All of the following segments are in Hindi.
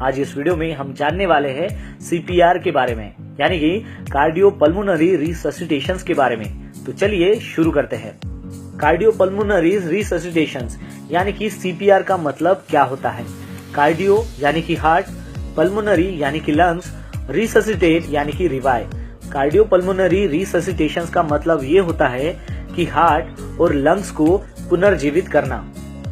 आज इस वीडियो में हम जानने वाले हैं सीपीआर के बारे में, यानी कि कार्डियोपल्मोनरी रिससिटेशंस के बारे में। तो चलिए शुरू करते हैं। कार्डियोपल्मोनरी रिससिटेशंस यानी कि सीपीआर का मतलब क्या होता है। कार्डियो यानी कि हार्ट, पल्मोनरी यानी कि लंग्स, रिससिटेट यानी कि रिवाइव। कार्डियोपल्मोनरी रिससिटेशंस का मतलब ये होता है कि हार्ट और लंग्स को पुनर्जीवित करना।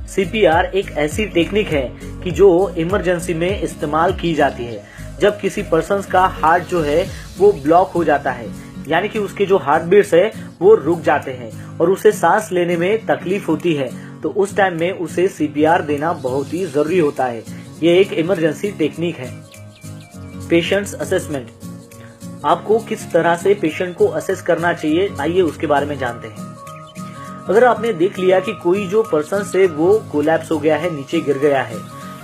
सीपीआर एक ऐसी टेक्निक है कि जो इमरजेंसी में इस्तेमाल की जाती है जब किसी पर्सन का हार्ट जो है वो ब्लॉक हो जाता है, यानी कि उसके जो हार्ट बीट्स है वो रुक जाते हैं और उसे सांस लेने में तकलीफ होती है। तो उस टाइम में उसे सीपीआर देना बहुत ही जरूरी होता है। ये एक इमरजेंसी टेक्निक है। पेशेंट्स असेसमेंट, आपको किस तरह से पेशेंट को असेस करना चाहिए, आइए उसके बारे में जानते हैं। अगर आपने देख लिया कि कोई जो पर्सन से वो कोलैप्स हो गया है, नीचे गिर गया है,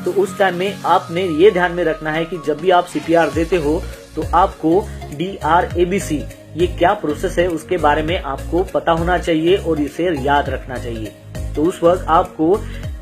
तो उस टाइम में आपने ये ध्यान में रखना है कि जब भी आप सीपीआर देते हो तो आपको DRABC ये क्या प्रोसेस है उसके बारे में आपको पता होना चाहिए और इसे याद रखना चाहिए। तो उस वक्त आपको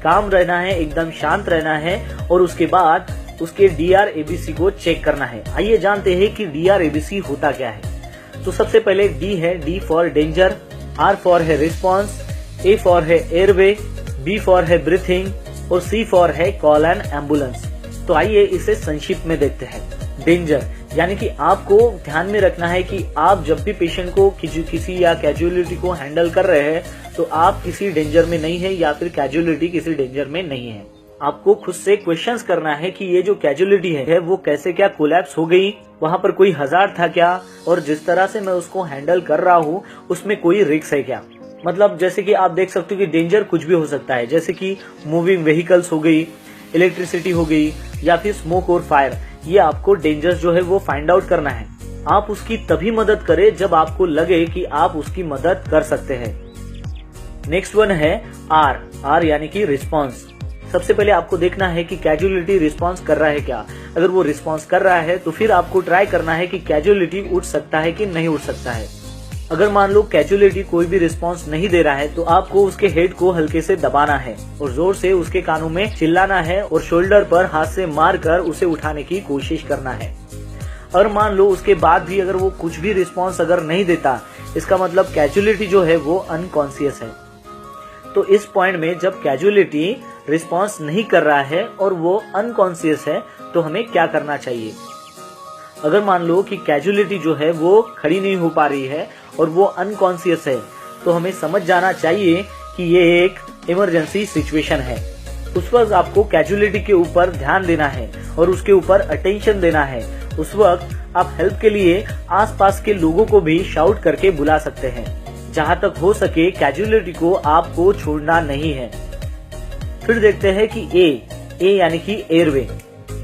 काम रहना है, एकदम शांत रहना है और उसके बाद उसके DRABC को चेक करना है। आइए जानते हैं कि DRABC होता क्या है। तो सबसे पहले D है, D for danger, R for है रिस्पॉन्स, A फॉर है एयरवे, B फॉर है ब्रीथिंग और C फॉर है कॉल एन एम्बुलेंस। तो आइए इसे संक्षिप्त में देखते हैं। डेंजर यानी कि आपको ध्यान में रखना है कि आप जब भी पेशेंट को किसी या कैजुअलिटी को हैंडल कर रहे हैं तो आप किसी डेंजर में नहीं है या फिर कैजुअलिटी किसी डेंजर में नहीं है। आपको खुद से क्वेश्चंस करना है कि ये जो कैजुअलिटी है वो कैसे क्या कोलैप्स हो गई, वहाँ पर कोई हजार्ड था क्या, और जिस तरह से मैं उसको हैंडल कर रहा हूँ उसमें कोई रिस्क है क्या। मतलब जैसे कि आप देख सकते हो कि डेंजर कुछ भी हो सकता है, जैसे कि मूविंग व्हीकल्स हो गई, इलेक्ट्रिसिटी हो गई या फिर स्मोक और फायर। ये आपको डेंजर्स जो है वो फाइंड आउट करना है। आप उसकी तभी मदद करें जब आपको लगे कि आप उसकी मदद कर सकते हैं। नेक्स्ट वन है R यानी कि रिस्पॉन्स। सबसे पहले आपको देखना है कि कैजुअलिटी रिस्पॉन्स कर रहा है क्या। अगर वो रिस्पॉन्स कर रहा है तो फिर आपको ट्राई करना है कि कैजुअलिटी उठ सकता है कि नहीं उठ सकता है। अगर मान लो कैजुअलिटी कोई भी रिस्पॉन्स नहीं दे रहा है तो आपको उसके हेड को हल्के से दबाना है और जोर से उसके कानों में चिल्लाना है और शोल्डर पर हाथ से मारकर उसे उठाने की कोशिश करना है। और मान लो उसके बाद भी अगर वो कुछ भी रिस्पॉन्स अगर नहीं देता, इसका मतलब कैजुअलिटी जो है वो अनकॉन्शियस है। तो इस पॉइंट में जब कैजुअलिटी रिस्पॉन्स नहीं कर रहा है और वो अनकॉन्शियस है तो हमें क्या करना चाहिए। अगर मान लो कि कैजुअलिटी जो है वो खड़ी नहीं हो पा रही है और वो अनकॉन्शियस है तो हमें समझ जाना चाहिए कि ये एक इमरजेंसी सिचुएशन है। उस वक्त आपको कैजुअलिटी के ऊपर ध्यान देना है और उसके ऊपर अटेंशन देना है। उस वक्त आप हेल्प के लिए आसपास के लोगों को भी शाउट करके बुला सकते हैं। जहां तक हो सके कैजुअलिटी को आपको छोड़ना नहीं है। फिर देखते हैं कि ए यानी कि एयरवे।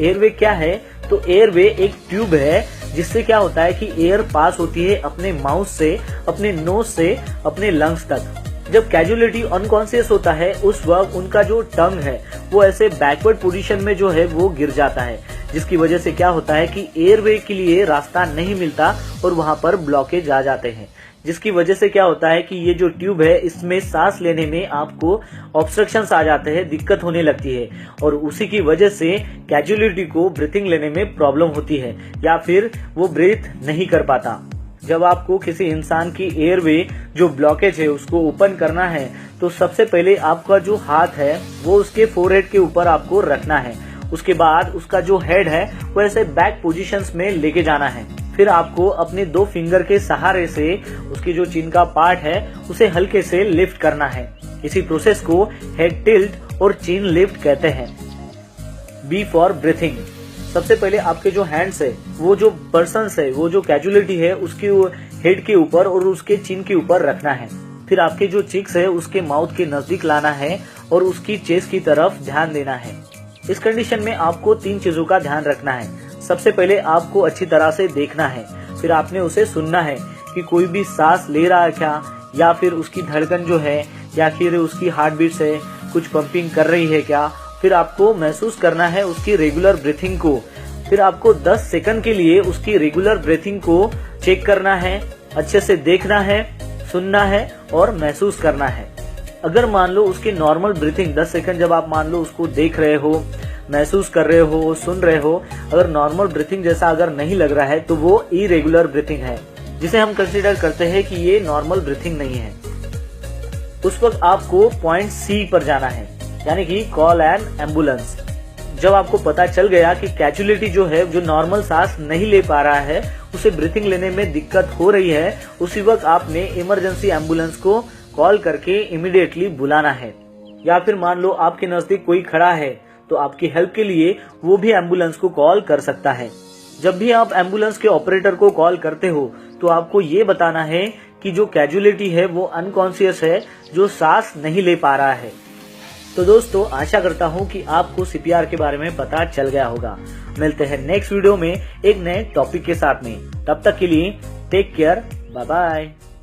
एयरवे क्या है? तो एयरवे एक ट्यूब है जिससे क्या होता है कि एयर पास होती है अपने माउथ से, अपने नोज से, अपने लंग्स तक। जब कैजुअलिटी अनकॉन्शियस होता है उस वक्त उनका जो टंग है वो ऐसे बैकवर्ड पोजीशन में जो है वो गिर जाता है, जिसकी वजह से क्या होता है कि एयरवे के लिए रास्ता नहीं मिलता और वहां पर ब्लॉकेज आ जाते हैं, जिसकी वजह से क्या होता है कि ये जो ट्यूब है इसमें सांस लेने में आपको ऑब्स्ट्रक्शंस आ जाते हैं, दिक्कत होने लगती है और उसी की वजह से कैजुअलिटी को ब्रीथिंग लेने में प्रॉब्लम होती है या फिर वो ब्रीथ नहीं कर पाता। जब आपको किसी इंसान की एयरवे जो ब्लॉकेज है उसको ओपन करना है तो सबसे पहले आपका जो हाथ है वो उसके फोरहेड के ऊपर आपको रखना है। उसके बाद उसका जो हेड है वो ऐसे बैक पोजीशंस में लेके जाना है। फिर आपको अपने 2 फिंगर के सहारे से उसकी जो चिन का पार्ट है उसे हल्के से लिफ्ट करना है। इसी प्रोसेस को हेड टिल्ट और चिन लिफ्ट कहते हैं। B for breathing. सबसे पहले आपके जो हैंड्स है वो जो पर्सन है, वो जो कैजुअलिटी है उसके हेड के ऊपर और उसके चिन के ऊपर रखना है। फिर आपके जो चिक्स है उसके माउथ के नजदीक लाना है और उसकी चेस्ट की तरफ ध्यान देना है। इस कंडीशन में आपको 3 चीजों का ध्यान रखना है। सबसे पहले आपको अच्छी तरह से देखना है, फिर आपने उसे सुनना है कि कोई भी सांस ले रहा है क्या, या फिर उसकी धड़कन जो है या फिर उसकी हार्ट बीट से कुछ पंपिंग कर रही है क्या। फिर आपको महसूस करना है उसकी रेगुलर ब्रीथिंग को। फिर आपको 10 सेकंड के लिए उसकी रेगुलर ब्रीथिंग को चेक करना है, अच्छे से देखना है, सुनना है और महसूस करना है। अगर मान लो उसकी नॉर्मल ब्रीथिंग 10 सेकंड जब आप मान लो उसको देख रहे हो महसूस कर रहे हो, सुन रहे हो, अगर नॉर्मल ब्रीथिंग जैसा अगर नहीं लग रहा है तो वो इरेगुलर ब्रीथिंग है, जिसे हम कंसीडर करते हैं कि ये नॉर्मल ब्रीथिंग नहीं है। उस वक्त आपको पॉइंट सी पर जाना है, यानी कि कॉल एन एम्बुलेंस। जब आपको पता चल गया कि कैजुअलिटी जो है, जो नॉर्मल सांस नहीं ले पा रहा है, उसे ब्रीथिंग लेने में दिक्कत हो रही है, उसी वक्त आपने इमरजेंसी एम्बुलेंस को कॉल करके इमीडिएटली बुलाना है। या फिर मान लो आपके नजदीक कोई खड़ा है तो आपकी हेल्प के लिए वो भी एम्बुलेंस को कॉल कर सकता है। जब भी आप एम्बुलेंस के ऑपरेटर को कॉल करते हो तो आपको ये बताना है कि जो कैजुअलिटी है वो अनकॉन्शियस है, जो सांस नहीं ले पा रहा है। तो दोस्तों, आशा करता हूँ कि आपको सीपीआर के बारे में पता चल गया होगा। मिलते हैं नेक्स्ट वीडियो में एक नए टॉपिक के साथ में। तब तक के लिए टेक केयर, बाय बाय।